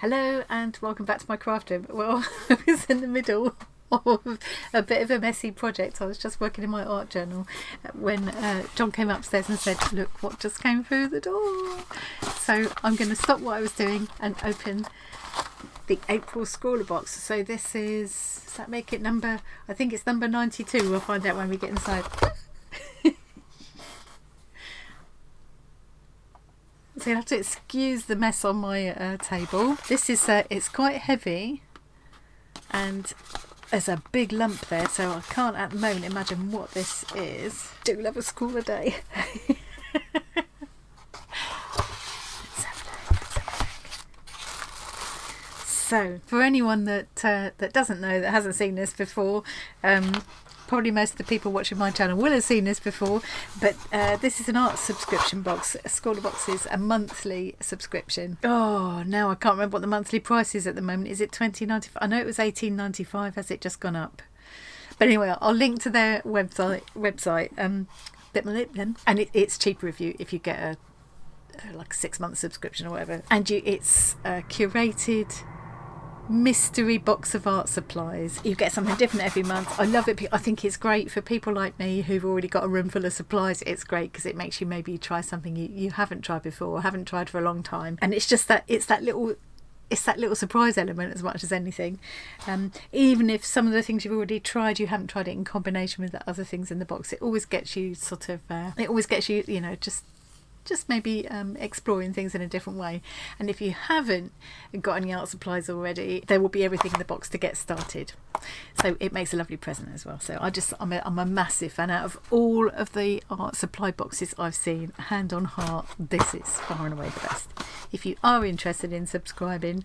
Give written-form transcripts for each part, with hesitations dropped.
Hello and welcome back to my craft room. Well, I was in the middle of a bit of a messy project. I was just working in my art journal when John came upstairs and said, look what just came through the door. So I'm going to stop what I was doing and open the April ScrawlrBox. So this is, does that make it number, I think it's number 92. We'll find out when we get inside. So you'll have to excuse the mess on my table. This is, it's quite heavy and there's a big lump there, so I can't at the moment imagine what this is. Do love a scrawl a day. So for anyone that doesn't know, that hasn't seen this before, probably most of the people watching my channel will have seen this before, but this is an art subscription box. ScrawlrBox is a monthly subscription. Oh, now I can't remember what the monthly price is at the moment. Is it $20.95? I know it was $18.95. Has it just gone up? But anyway, I'll link to their website. And it's cheaper if you get a like a 6-month subscription or whatever. And it's curated mystery box of art supplies. You get something different every month. I love it. I think it's great for people like me who've already got a room full of supplies. It's great because it makes you maybe try something you haven't tried before or haven't tried for a long time, and it's just that it's that little surprise element as much as anything. Even if some of the things you've already tried, you haven't tried it in combination with the other things in the box, it always gets you just maybe exploring things in a different way. And if you haven't got any art supplies already, there will be everything in the box to get started. So it makes a lovely present as well. So I'm a massive fan. Out of all of the art supply boxes I've seen, hand on heart, this is far and away the best. If you are interested in subscribing,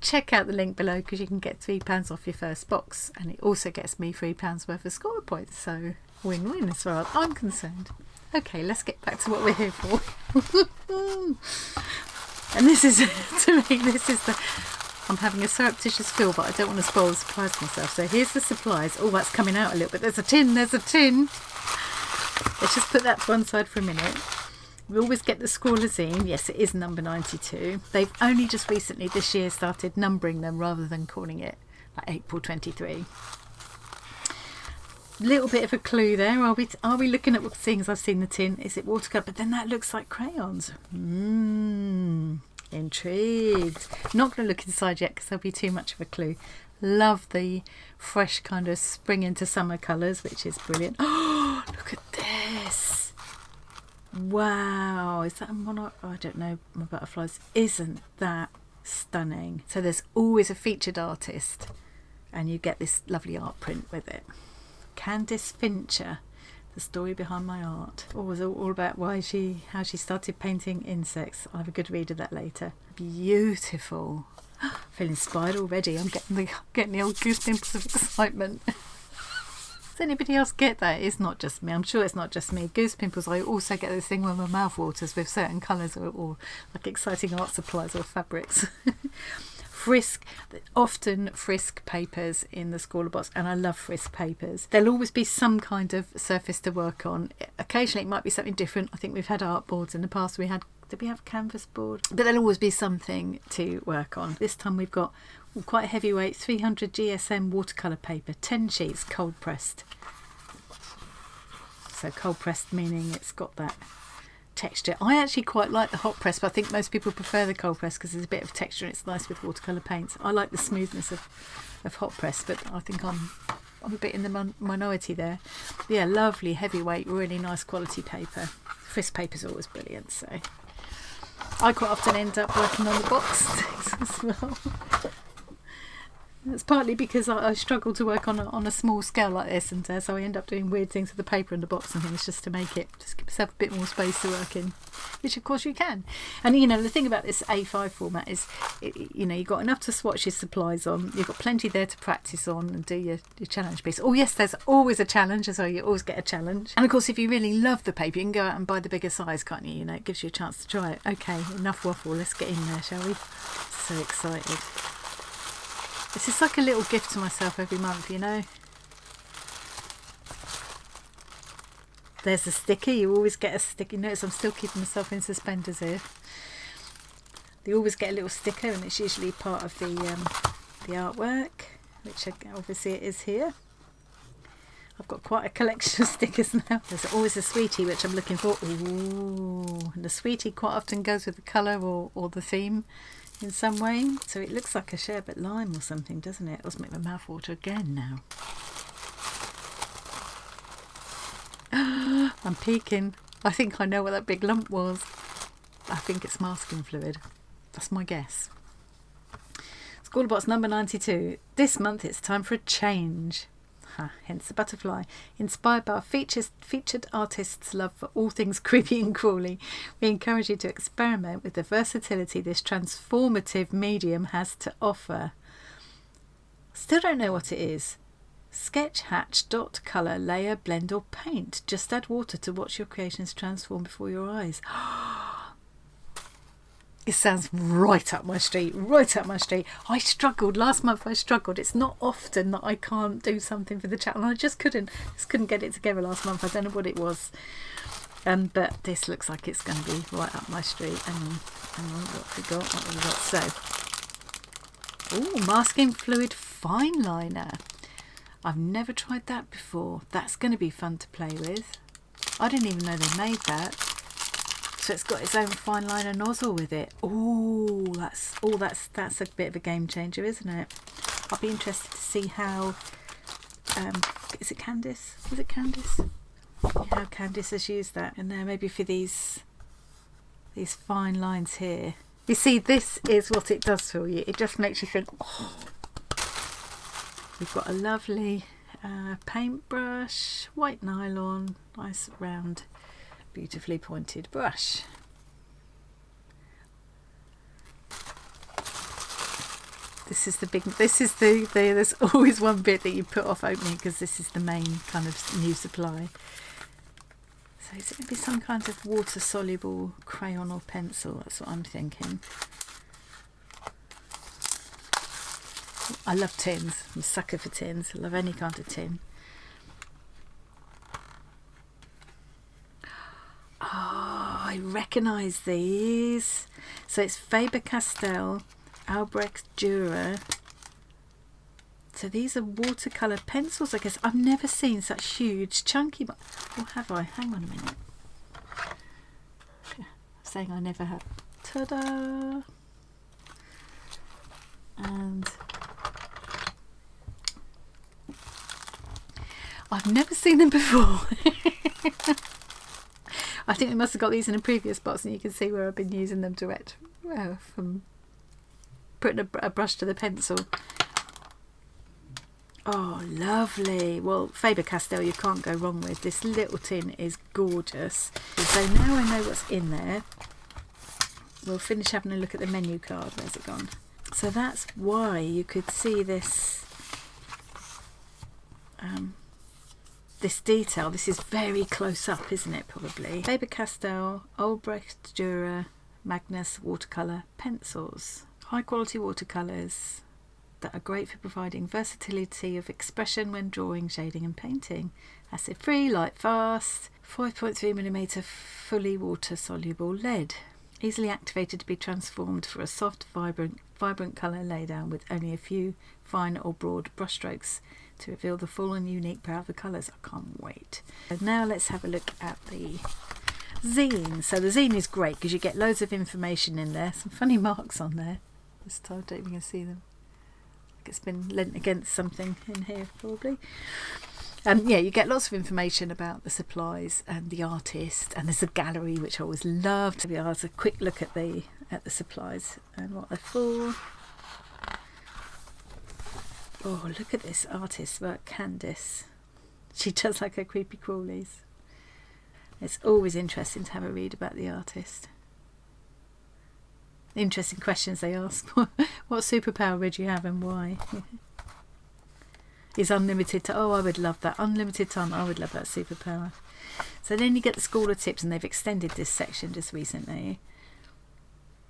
check out the link below because you can get £3 off your first box, and it also gets me £3 worth of score points. So win-win as far as I'm concerned. Okay, let's get back to what we're here for. And this is, to me, I'm having a surreptitious feel, but I don't want to spoil the surprise for myself. So here's the supplies. Oh, that's coming out a little bit. There's a tin. Let's just put that to one side for a minute. We always get the ScrawlrZine. Yes, it is number 92. They've only just recently this year started numbering them rather than calling it like April 23. Little bit of a clue there. Are we looking at what things? I've seen the tin. Is it watercolour? But then that looks like crayons. Intrigued. Not going to look inside yet because there'll be too much of a clue. Love the fresh kind of spring into summer colours, which is brilliant. Oh, look at this. Wow. Is that a monarch? Oh, I don't know my butterflies. Isn't that stunning? So there's always a featured artist and you get this lovely art print with it. Candice Fincher, the story behind my art. It was all about how she started painting insects. I'll have a good read of that later. Beautiful. I feel inspired already. I'm getting the old goose pimples of excitement. Does anybody else get that? It's not just me. I'm sure it's not just me. Goose pimples. I also get this thing when my mouth waters with certain colours or like exciting art supplies or fabrics. Often Frisk papers in the ScrawlrBox, and I love Frisk papers. There'll always be some kind of surface to work on. Occasionally it might be something different. I think we've had art boards in the past. Did we have a canvas board? But there'll always be something to work on. This time we've got quite a heavyweight 300 GSM watercolour paper, 10 sheets, cold pressed. So cold pressed meaning it's got that texture. I actually quite like the hot press, but I think most people prefer the cold press because there's a bit of texture and it's nice with watercolour paints. I like the smoothness of hot press, but I think I'm a bit in the minority there. Yeah, lovely heavyweight, really nice quality paper. Frisk paper's always brilliant, so I quite often end up working on the box as well. It's partly because I struggle to work on a small scale like this, and so I end up doing weird things with the paper and the box and things just to give myself a bit more space to work in, which of course you can. And the thing about this A5 format is, you've got enough to swatch your supplies on, you've got plenty there to practice on and do your challenge piece. Oh yes, there's always a challenge, so you always get a challenge. And of course, if you really love the paper, you can go out and buy the bigger size, can't you? It gives you a chance to try it. Okay, enough waffle, let's get in there, shall we? So excited. This is like a little gift to myself every month, There's a sticker. You always get a sticker. Notice I'm still keeping myself in suspenders here. They always get a little sticker, and it's usually part of the artwork, which obviously it is here. I've got quite a collection of stickers now. There's always a sweetie, which I'm looking for. Ooh, and the sweetie quite often goes with the colour or the theme in some way. So it looks like a sherbet lime or something, doesn't it? Let's make my mouth water again now. I'm peeking. I think I know what that big lump was. I think it's masking fluid. That's my guess. ScrawlrBox number 92. This month it's time for a change. Hence the butterfly. Inspired by our featured artists' love for all things creepy and crawly, we encourage you to experiment with the versatility this transformative medium has to offer. Still don't know what it is. Sketch, hatch, dot, colour, layer, blend or paint. Just add water to watch your creations transform before your eyes. It sounds right up my street, right up my street. I struggled last month. It's not often that I can't do something for the channel. I just couldn't get it together last month. I don't know what it was, but this looks like it's going to be right up my street. Hang on, what have we got? So, oh, masking fluid fine liner. I've never tried that before. That's going to be fun to play with. I didn't even know they made that. So it's got its own fine liner nozzle with it. Oh, that's a bit of a game changer, isn't it? I'll be interested to see how. Is it Candice? How Candice has used that in there? Maybe for these fine lines here. You see, this is what it does for you. It just makes you think. Oh. We've got a lovely paintbrush, white nylon, nice round, beautifully pointed brush. There's always one bit that you put off opening because this is the main kind of new supply. So is it going to be some kind of water soluble crayon or pencil? That's what I'm thinking. I love tins. I'm a sucker for tins. I love any kind of tin. Oh, I recognise these. So it's Faber-Castell, Albrecht Dürer. So these are watercolour pencils, I guess. I've never seen such huge, chunky... Or have I? Hang on a minute. I'm saying I never have. Ta-da! And... I've never seen them before. I think we must have got these in a previous box, and you can see where I've been using them direct from putting a brush to the pencil. Oh, lovely. Well, Faber-Castell you can't go wrong with. This little tin is gorgeous. So now I know what's in there. We'll finish having a look at the menu card. Where's it gone? So that's why you could see this this detail. This is very close up, isn't it? Probably. Faber-Castell, Albrecht Dürer, Magnus watercolour pencils. High quality watercolours that are great for providing versatility of expression when drawing, shading and painting. Acid free, light fast, 5.3mm fully water soluble lead. Easily activated to be transformed for a soft, vibrant colour laydown with only a few fine or broad brushstrokes to reveal the full and unique power of the colours. I can't wait. And now let's have a look at the zine. So the zine is great because you get loads of information in there. Some funny marks on there. This time I don't even see them. Like it's been lent against something in here probably. Yeah, you get lots of information about the supplies and the artist, and there's a gallery which I always love to be able to quick look at the supplies and what they're for. Oh, look at this artist work, Candice. She does like her creepy crawlies. It's always interesting to have a read about the artist. Interesting questions they ask. What superpower would you have and why? Is unlimited time. Oh, I would love that. Unlimited time. I would love that superpower. So then you get the Scrawler tips, and they've extended this section just recently.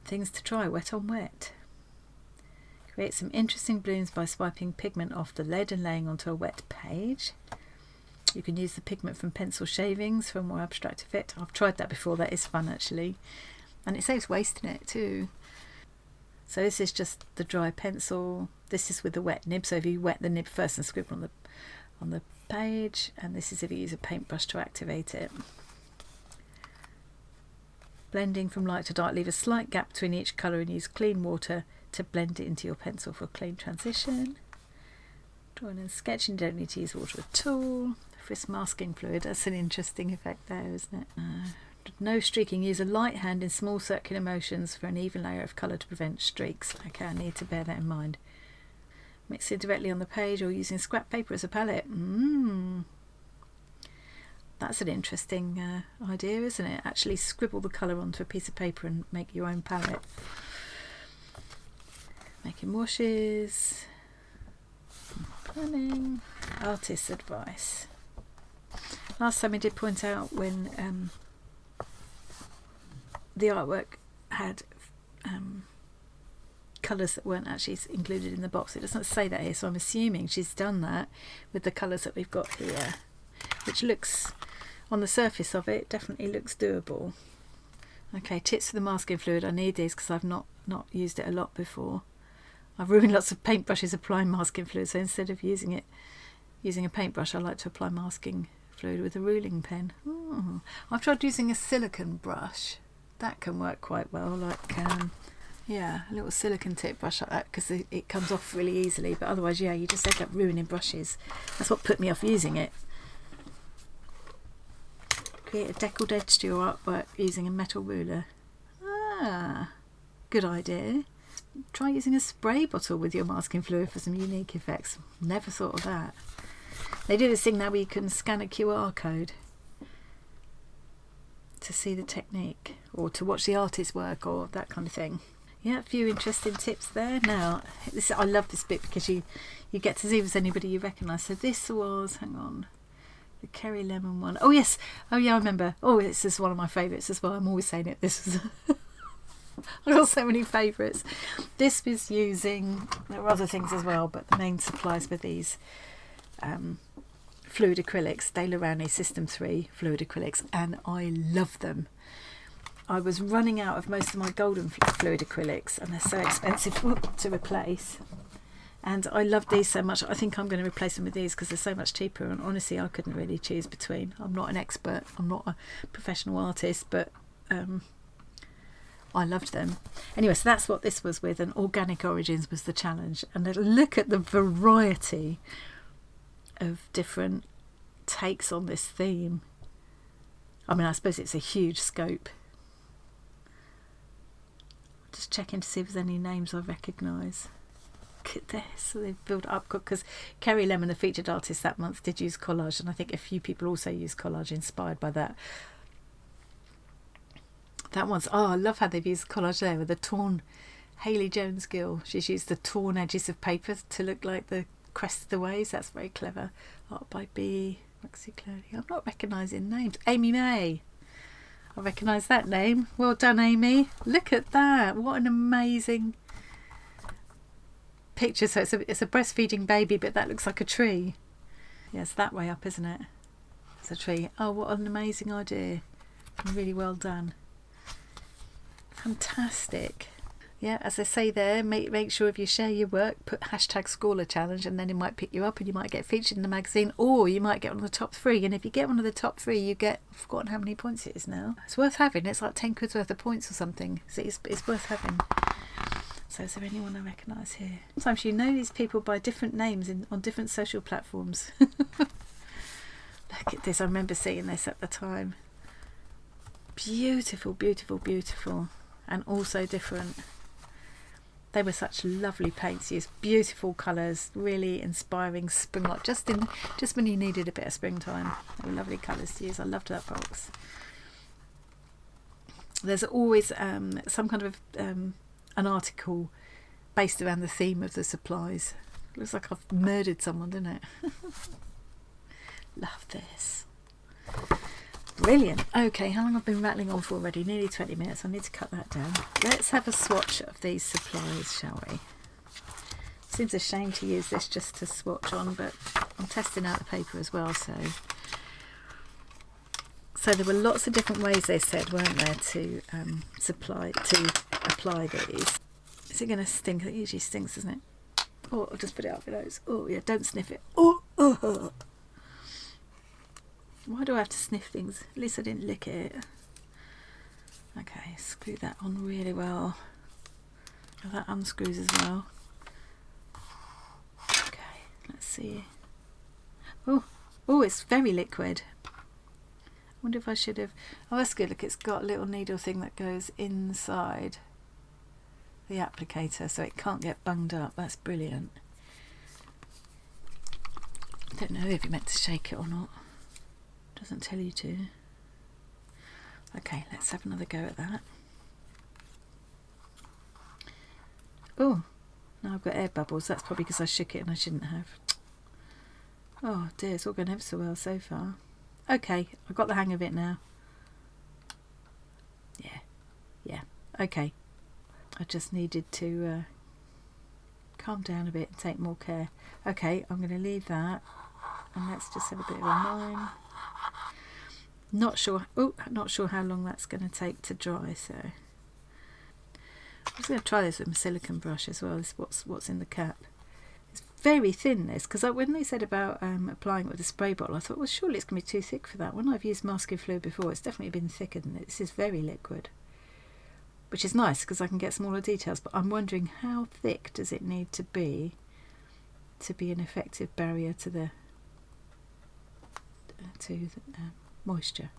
Things to try, wet on wet. Create some interesting blooms by swiping pigment off the lead and laying onto a wet page. You can use the pigment from pencil shavings for a more abstract effect. I've tried that before. That is fun actually, and it saves wasting it too. So this is just the dry pencil. This is with the wet nib. So if you wet the nib first and scribble on the page, and this is if you use a paintbrush to activate it. Blending from light to dark, leave a slight gap between each colour and use clean water to blend it into your pencil for a clean transition. Drawing and sketching, you don't need to use water at all. Frisk masking fluid, that's an interesting effect there, isn't it? No streaking, use a light hand in small circular motions for an even layer of colour to prevent streaks. Okay, I need to bear that in mind. Mix it directly on the page or using scrap paper as a palette. That's an interesting idea, isn't it? Actually scribble the colour onto a piece of paper and make your own palette. Making washes. Planning. Artist's advice. Last time I did point out when the artwork had colours that weren't actually included in the box. It doesn't say that here, so I'm assuming she's done that with the colours that we've got here, which looks, on the surface of it, definitely looks doable. Okay, tips for the masking fluid. I need these because I've not used it a lot before. I've ruined lots of paintbrushes applying masking fluid, so instead of using a paintbrush, I like to apply masking fluid with a ruling pen. I've tried using a silicone brush. That can work quite well, like yeah, a little silicone tip brush like that, because it comes off really easily, but otherwise, yeah, you just end up ruining brushes. That's what put me off using it. Create a deckled edge to your artwork using a metal ruler. Good idea. Try using a spray bottle with your masking fluid for some unique effects. Never thought of that. They do this thing now where you can scan a QR code to see the technique, or to watch the artist's work, or that kind of thing. Yeah, a few interesting tips there. Now, I love this bit because you get to see if there's anybody you recognise. So this was, hang on, the Kerry Lemon one. Oh yes, oh yeah, I remember. Oh, this is one of my favourites as well. I'm always saying it. This is I've got so many favourites. This was using, there are other things as well, but the main supplies were these fluid acrylics, De La Rowney System 3 fluid acrylics, and I love them. I was running out of most of my golden fluid acrylics, and they're so expensive to replace. And I love these so much. I think I'm going to replace them with these because they're so much cheaper. And honestly, I couldn't really choose between. I'm not an expert. I'm not a professional artist, but I loved them. Anyway, so that's what this was with, and Organic Origins was the challenge. And look at the variety of different takes on this theme. I mean, I suppose it's a huge scope. Just checking to see if there's any names I recognise. Look at this. So they've built up, because Kerry Lemon, the featured artist that month, did use collage, and I think a few people also use collage inspired by that. That one's, oh, I love how they've used collage there with the torn Hayley Jones Gill. She's used the torn edges of paper to look like the crest of the waves. That's very clever. Art by B. Roxy Cloudy. I'm not recognising names. Amy May. I recognise that name. Well done, Amy. Look at that. What an amazing picture. So it's a breastfeeding baby, but that looks like a tree. Yeah, it's that way up, isn't it? It's a tree. Oh, what an amazing idea. Really well done. Fantastic. Yeah, as I say there, make sure if you share your work, put #ScrawlrChallenge, and then it might pick you up and you might get featured in the magazine, or you might get one of the top 3. And if you get one of the top 3, you get, I've forgotten how many points it is now. It's worth having. It's like 10 quid's worth of points or something. So it's worth having. So is there anyone I recognise here? Sometimes you know these people by different names on different social platforms. Look at this. I remember seeing this at the time. Beautiful, beautiful, beautiful. And also different. They were such lovely paints, used beautiful colours, really inspiring spring-like, just when you needed a bit of springtime. They were lovely colours to use. I loved that box. There's always some kind of an article based around the theme of the supplies. Looks like I've murdered someone, doesn't it? Love this. Brilliant. Okay, how long I've been rattling on for already? Nearly 20 minutes. I need to cut that down. Let's have a swatch of these supplies, shall we? Seems a shame to use this just to swatch on, but I'm testing out the paper as well. So there were lots of different ways, they said, weren't there, to apply these. Is it going to stink? It usually stinks, doesn't it? Oh, I'll just put it up your nose. Oh, yeah, don't sniff it. Oh, oh. Why do I have to sniff things? At least I didn't lick it. Okay, screw that on really well. Oh, that unscrews as well. Okay, let's see. Oh, it's very liquid. I wonder if I should have... Oh, that's good. Look, it's got a little needle thing that goes inside the applicator so it can't get bunged up. That's brilliant. I don't know if you're meant to shake it or not. Doesn't tell you to. Okay, let's have another go at that. Oh, now I've got air bubbles. That's probably because I shook it and I shouldn't have. Oh dear, it's all going ever so well so far. Okay, I've got the hang of it now. Yeah, okay. I just needed to calm down a bit and take more care. Okay, I'm going to leave that and let's just have a bit of a mime. Not sure how long that's going to take to dry, so I'm just going to try this with my silicone brush as well. This is what's in the cap. It's very thin, this, because when they said about applying it with a spray bottle, I thought, well, surely it's going to be too thick for that. When I've used masking fluid before, it's definitely been thicker than it. This is very liquid, which is nice because I can get smaller details, but I'm wondering how thick does it need to be an effective barrier to the moisture.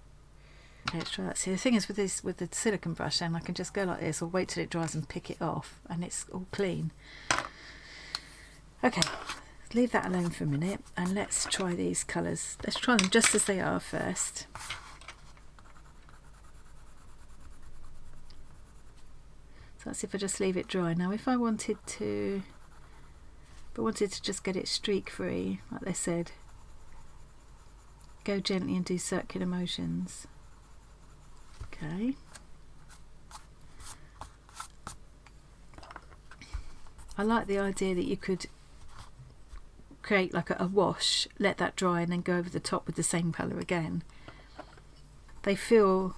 Okay, let's try that. See, the thing is with the silicone brush, then I can just go like this or wait till it dries and pick it off and it's all clean. Okay, leave that alone for a minute and let's try these colours. Let's try them just as they are first. So that's if I just leave it dry. Now if I wanted to just get it streak free, like they said, go gently and do circular motions. Okay. I like the idea that you could create like a wash, let that dry and then go over the top with the same colour again. They feel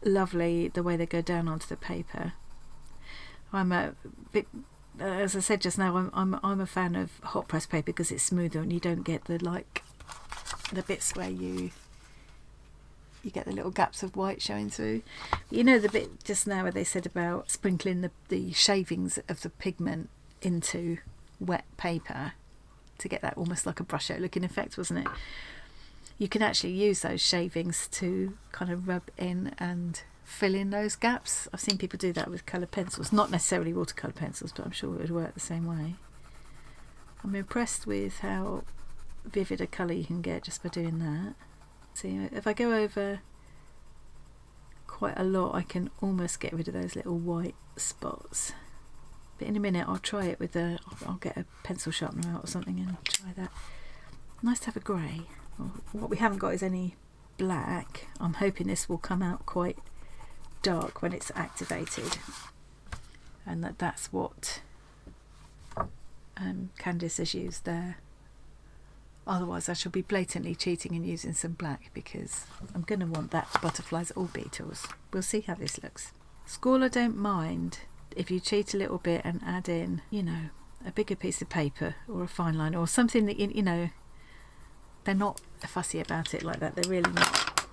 lovely the way they go down onto the paper. I'm a bit, as I said just now, I'm a fan of hot press paper because it's smoother and you don't get the bits where you get the little gaps of white showing through. You know the bit just now where they said about sprinkling the shavings of the pigment into wet paper to get that almost like a brush out looking effect, wasn't it? You can actually use those shavings to kind of rub in and fill in those gaps. I've seen people do that with coloured pencils, not necessarily watercolour pencils, but I'm sure it would work the same way. I'm impressed with how vivid a colour you can get just by doing that. See, if I go over quite a lot, I can almost get rid of those little white spots. But in a minute, I'll try it with I'll get a pencil sharpener out or something and try that. Nice to have a grey. Well, what we haven't got is any black. I'm hoping this will come out quite dark when it's activated, and that's what Candice has used there. Otherwise I shall be blatantly cheating and using some black because I'm going to want that butterflies or beetles. We'll see how this looks. Scrawler don't mind if you cheat a little bit and add in, you know, a bigger piece of paper or a fine line or something that, you know, they're not fussy about it like that. They're really not.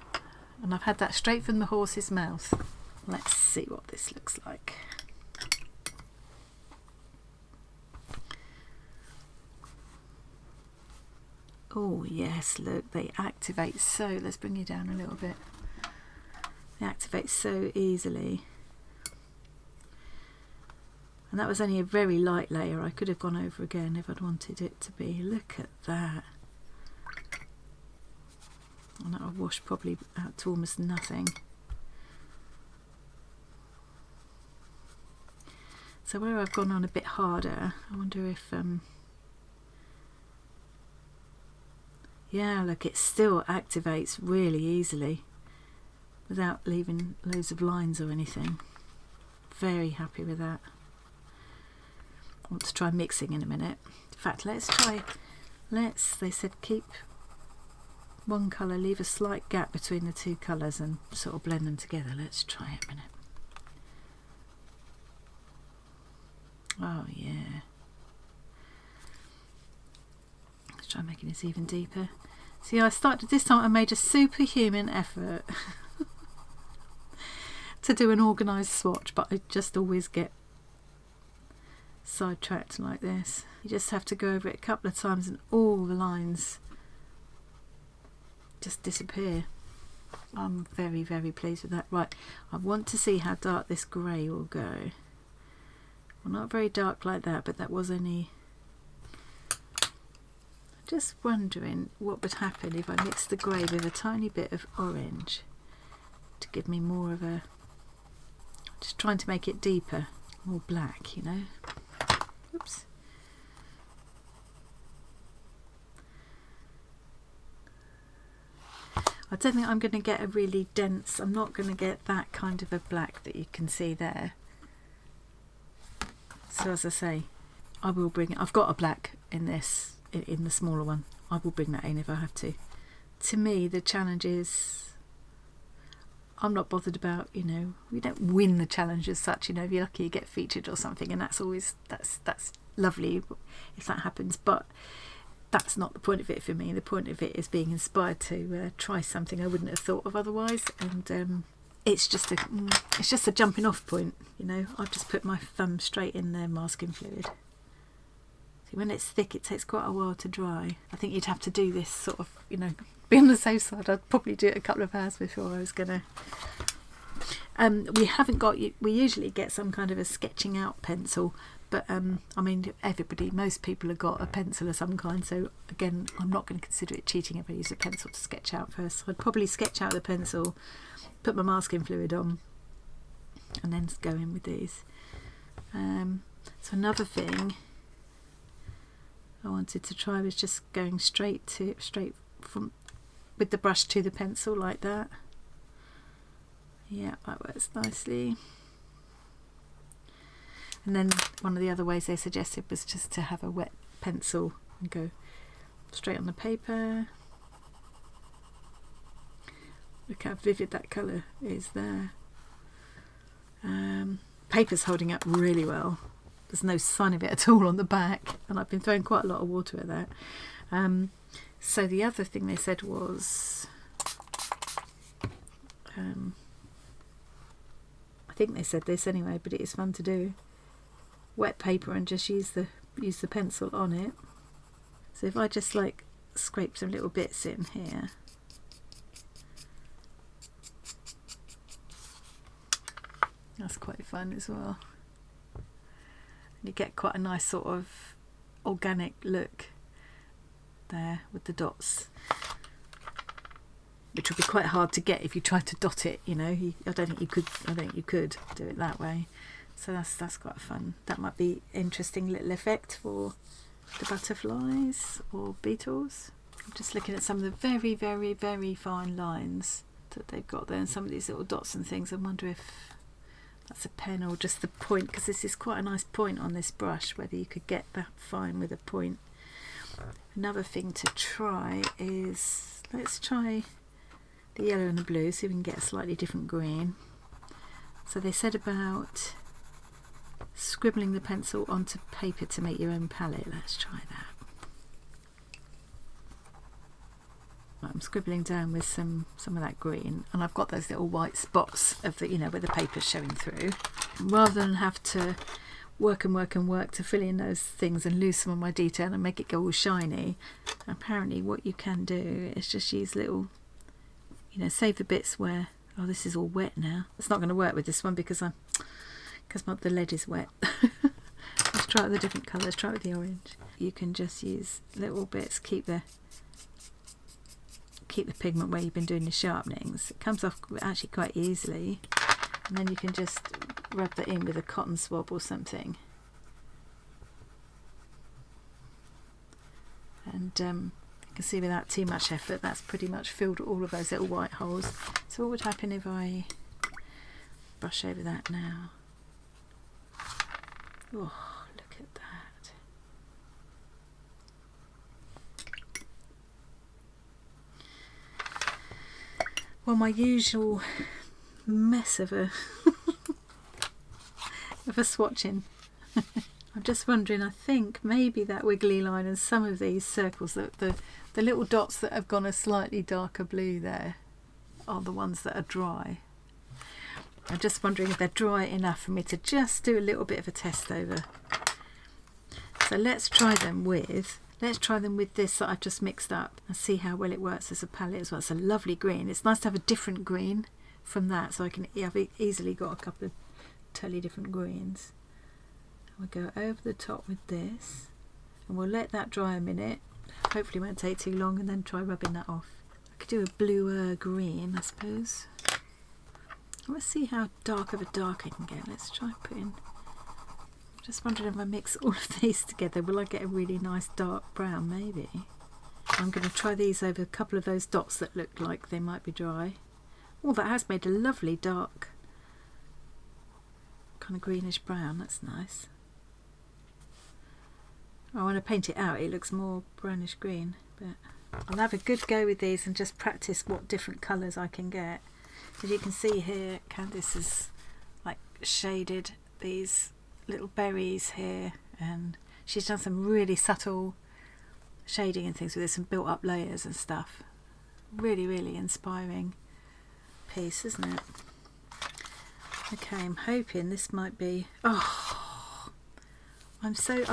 And I've had that straight from the horse's mouth. Let's see what this looks like. Oh yes, look, they activate so, let's bring you down a little bit. They activate so easily. And that was only a very light layer. I could have gone over again if I'd wanted it to be. Look at that. And that'll wash probably out to almost nothing. So where I've gone on a bit harder, I wonder if yeah, look, it still activates really easily without leaving loads of lines or anything. Very happy with that. I want to try mixing in a minute. In fact, they said keep one colour, leave a slight gap between the two colours and sort of blend them together. Let's try it a minute. Oh yeah. Let's try making this even deeper. See, I started this time, I made a superhuman effort to do an organised swatch, but I just always get sidetracked like this. You just have to go over it a couple of times and all the lines just disappear. I'm very, very pleased with that. Right, I want to see how dark this grey will go. Well, not very dark like that, but that was only... Just wondering what would happen if I mixed the grey with a tiny bit of orange to give me more of a... Just trying to make it deeper, more black, you know. Oops. I don't think I'm going to get a really dense, I'm not going to get that kind of a black that you can see there. So as I say, I will bring it, I've got a black in this, in the smaller one. I will bring that in if I have to. To me, the challenge is, I'm not bothered about, you know, we don't win the challenge as such, you know, if you're lucky you get featured or something, and that's always, that's lovely if that happens, but that's not the point of it for me. The point of it is being inspired to try something I wouldn't have thought of otherwise, and it's just a jumping off point, you know. I've just put my thumb straight in the masking fluid. See, when it's thick it takes quite a while to dry. I think you'd have to do this sort of, you know, be on the safe side. I'd probably do it a couple of hours before I was gonna. We haven't got, we usually get some kind of a sketching out pencil, but I mean, most people have got a pencil of some kind, so again, I'm not going to consider it cheating if I use a pencil to sketch out first. So I'd probably sketch out the pencil, put my masking fluid on, and then go in with these. So another thing I wanted to try was just going straight from with the brush to the pencil like that. Yeah, that works nicely. And then one of the other ways they suggested was just to have a wet pencil and go straight on the paper. Look how vivid that colour is there. Paper's holding up really well. There's no sign of it at all on the back, and I've been throwing quite a lot of water at that. So the other thing they said was, I think they said this anyway, but it is fun to do. Wet paper and just use the pencil on it. So if I just like scrape some little bits in here, that's quite fun as well. You get quite a nice sort of organic look there with the dots, which would be quite hard to get if you tried to dot it, you know. I don't think you could do it that way. So that's quite fun. That might be interesting little effect for the butterflies or beetles. I'm just looking at some of the very, very, very fine lines that they've got there, and some of these little dots and things. I wonder if that's a pen or just the point, because this is quite a nice point on this brush, whether you could get that fine with a point. Another thing to try is, let's try the yellow and the blue, see if we can get a slightly different green. So they said about scribbling the pencil onto paper to make your own palette. Let's try that. I'm scribbling down with some of that green, and I've got those little white spots of the, you know, where the paper's showing through. Rather than have to work to fill in those things and lose some of my detail and make it go all shiny, apparently what you can do is just use little, you know, save the bits where, oh, this is all wet now. It's not going to work with this one because the lead is wet. Let's try it with the different colours. Try it with the orange. You can just use little bits, keep the pigment where you've been doing the sharpenings. It comes off actually quite easily, and then you can just rub that in with a cotton swab or something, and you can see without too much effort that's pretty much filled all of those little white holes. So what would happen if I brush over that now? Oh, look at that. Well, my usual mess of a of a swatching. just wondering, I think maybe that wiggly line and some of these circles, the little dots that have gone a slightly darker blue there are the ones that are dry. I'm just wondering if they're dry enough for me to just do a little bit of a test over. So let's try them with this that I've just mixed up and see how well it works as a palette as well. It's a lovely green. It's nice to have a different green from that, so I've easily got a couple of totally different greens. We'll go over the top with this and we'll let that dry a minute. Hopefully it won't take too long, and then try rubbing that off. I could do a bluer green, I suppose. Let's see how dark of a dark I can get. Let's try putting... Just wondering if I mix all of these together, will I get a really nice dark brown? Maybe. I'm going to try these over a couple of those dots that look like they might be dry. Oh, that has made a lovely dark kind of greenish brown. That's nice. Oh, when I paint it out it looks more brownish green, but I'll have a good go with these and just practice what different colours I can get. As you can see here, Candice has like shaded these little berries here, and she's done some really subtle shading and things with this and built up layers and stuff. Really, really inspiring piece, isn't it? Okay, I'm hoping this might be... Oh, I'm so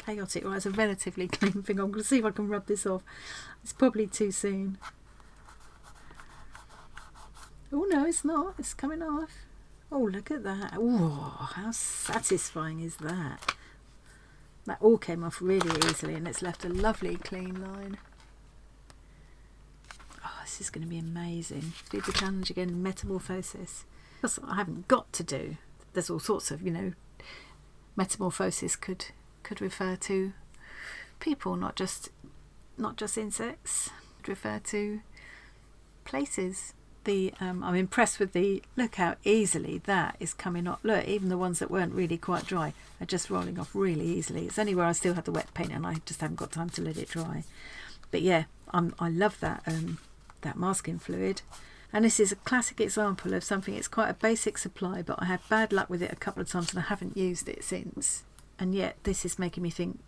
chaotic. Well, it's a relatively clean thing. I'm going to see if I can rub this off. It's probably too soon. Oh no, it's not. It's coming off. Oh, look at that. Oh, how satisfying is that? That all came off really easily, and it's left a lovely clean line. Oh, this is going to be amazing. Do the challenge again, metamorphosis. That's what I haven't got to do. There's all sorts of, metamorphosis could refer to people, not just insects. Could refer to places. I'm impressed with look how easily that is coming off. Look, even the ones that weren't really quite dry are just rolling off really easily. It's only where I still have the wet paint and I just haven't got time to let it dry. But yeah, I love that masking fluid. And this is a classic example of something. It's quite a basic supply, but I had bad luck with it a couple of times and I haven't used it since. And yet this is making me think,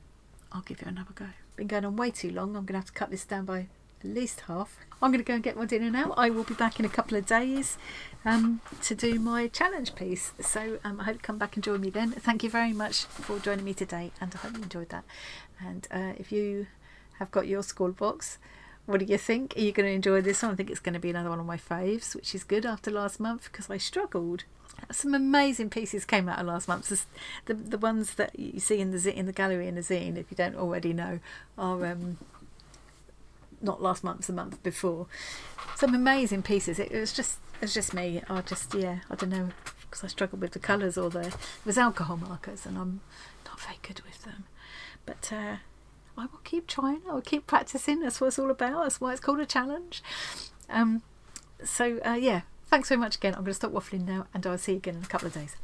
I'll give it another go. Been going on way too long. I'm going to have to cut this down by at least half. I'm going to go and get my dinner now. I will be back in a couple of days to do my challenge piece. So I hope you come back and join me then. Thank you very much for joining me today, and I hope you enjoyed that. And if you have got your ScrawlrBox, what do you think? Are you going to enjoy this one? I think it's going to be another one of my faves, which is good after last month because I struggled. Some amazing pieces came out of last month. The ones that you see in the gallery in the zine, if you don't already know, are not last month, the month before. Some amazing pieces. It was just me. I don't know, because I struggled with the colours or it was alcohol markers, and I'm not very good with them. But I will keep trying. I will keep practicing. That's what it's all about. That's why it's called a challenge. Yeah. Thanks very much again. I'm going to stop waffling now, and I'll see you again in a couple of days.